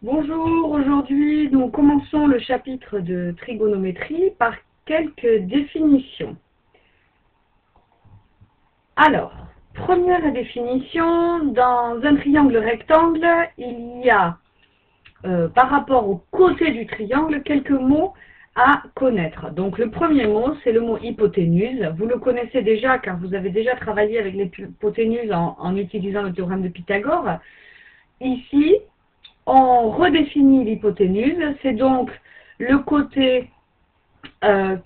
Bonjour, aujourd'hui nous commençons le chapitre de trigonométrie par quelques définitions. Alors, première définition, dans un triangle rectangle, il y a, par rapport au côté du triangle, quelques mots à connaître. Donc le premier mot, c'est le mot hypoténuse. Vous le connaissez déjà car vous avez déjà travaillé avec l'hypoténuse en utilisant le théorème de Pythagore. Ici, on redéfinit l'hypoténuse, c'est donc le côté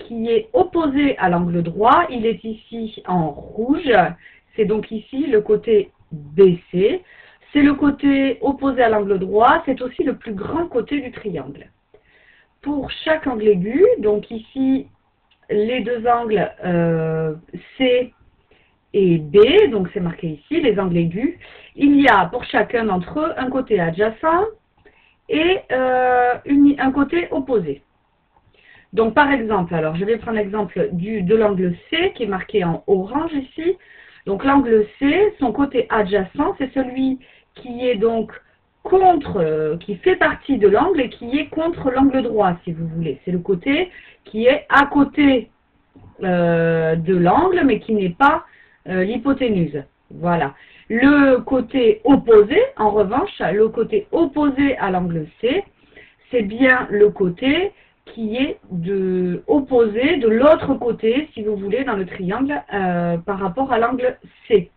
qui est opposé à l'angle droit. Il est ici en rouge, c'est donc ici le côté BC. C'est le côté opposé à l'angle droit, c'est aussi le plus grand côté du triangle. Pour chaque angle aigu, donc ici les deux angles C et B, donc c'est marqué ici, les angles aigus, il y a pour chacun d'entre eux un côté adjacent et un côté opposé. Donc par exemple, alors je vais prendre l'exemple de l'angle C qui est marqué en orange ici. Donc l'angle C, son côté adjacent, c'est celui qui est donc contre, qui fait partie de l'angle et qui est contre l'angle droit, si vous voulez. C'est le côté qui est à côté de l'angle, mais qui n'est pas l'hypoténuse. Voilà. Le côté opposé, en revanche, le côté opposé à l'angle C, c'est bien le côté qui est opposé de l'autre côté, si vous voulez, dans le triangle par rapport à l'angle C.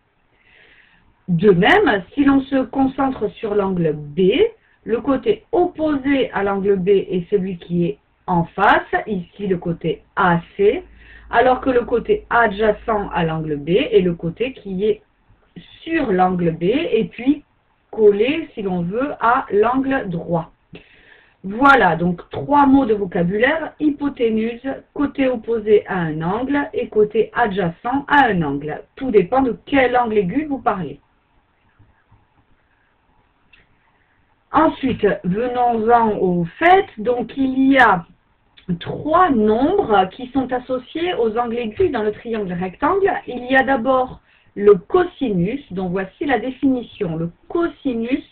De même, si l'on se concentre sur l'angle B, le côté opposé à l'angle B est celui qui est en face, ici le côté AC, alors que le côté adjacent à l'angle B est le côté qui est sur l'angle B et puis collé, si l'on veut, à l'angle droit. Voilà, donc trois mots de vocabulaire: hypoténuse, côté opposé à un angle et côté adjacent à un angle. Tout dépend de quel angle aigu vous parlez. Ensuite, venons-en au fait. Donc, il y a trois nombres qui sont associés aux angles aigus dans le triangle rectangle. Il y a d'abord le cosinus, dont voici la définition. Le cosinus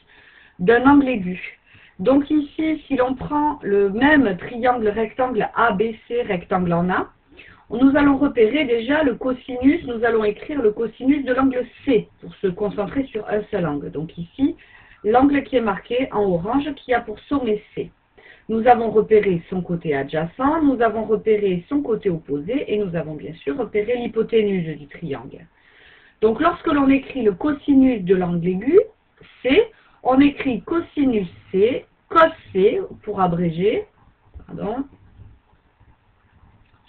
d'un angle aigu. Donc ici, si l'on prend le même triangle rectangle ABC, rectangle en A, nous allons repérer déjà le cosinus, nous allons écrire le cosinus de l'angle C pour se concentrer sur un seul angle. Donc ici, l'angle qui est marqué en orange qui a pour sommet C. Nous avons repéré son côté adjacent, nous avons repéré son côté opposé et nous avons bien sûr repéré l'hypoténuse du triangle. Donc lorsque l'on écrit le cosinus de l'angle aigu, C, on écrit cosinus C, cos C pour abréger. Pardon.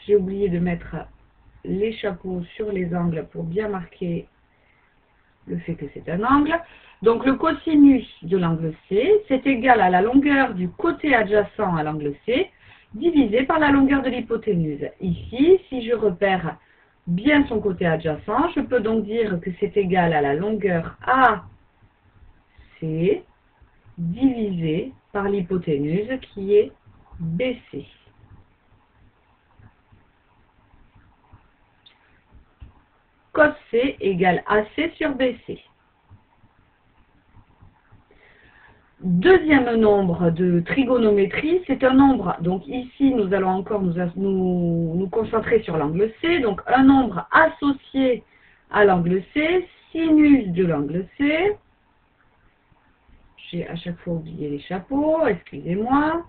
J'ai oublié de mettre les chapeaux sur les angles pour bien marquer le fait que c'est un angle. Donc le cosinus de l'angle C, c'est égal à la longueur du côté adjacent à l'angle C, divisé par la longueur de l'hypoténuse. Ici, si je repère bien son côté adjacent, je peux donc dire que c'est égal à la longueur AC divisé par l'hypoténuse qui est BC. Cos C égale AC sur BC. Deuxième nombre de trigonométrie, c'est un nombre, donc ici nous allons encore nous concentrer sur l'angle C, donc un nombre associé à l'angle C, sinus de l'angle C. J'ai à chaque fois oublié les chapeaux, excusez-moi.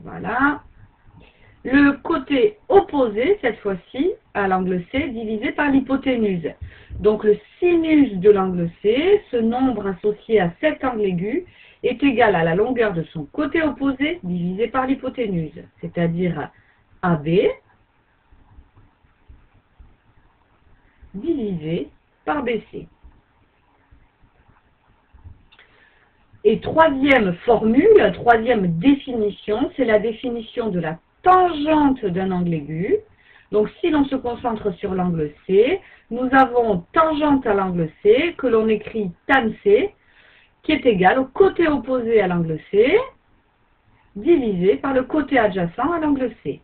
Voilà. Le côté opposé, cette fois-ci, à l'angle C, divisé par l'hypoténuse. Donc le sinus de l'angle C, ce nombre associé à cet angle aigu, est égal à la longueur de son côté opposé divisé par l'hypoténuse, c'est-à-dire AB divisé par BC. Et troisième formule, troisième définition, c'est la définition de la tangente d'un angle aigu. Donc si l'on se concentre sur l'angle C, nous avons tangente à l'angle C, que l'on écrit tan C, qui est égal au côté opposé à l'angle C, divisé par le côté adjacent à l'angle C.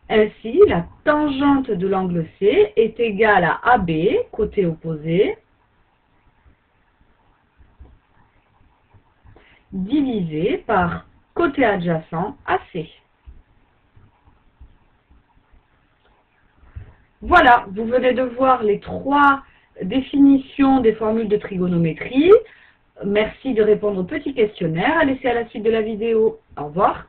Ainsi, la tangente de l'angle C est égale à AB, côté opposé, divisé par côté adjacent AC. Voilà, vous venez de voir les 3 définitions des formules de trigonométrie. Merci de répondre au petit questionnaire. À laisser à la suite de la vidéo. Au revoir.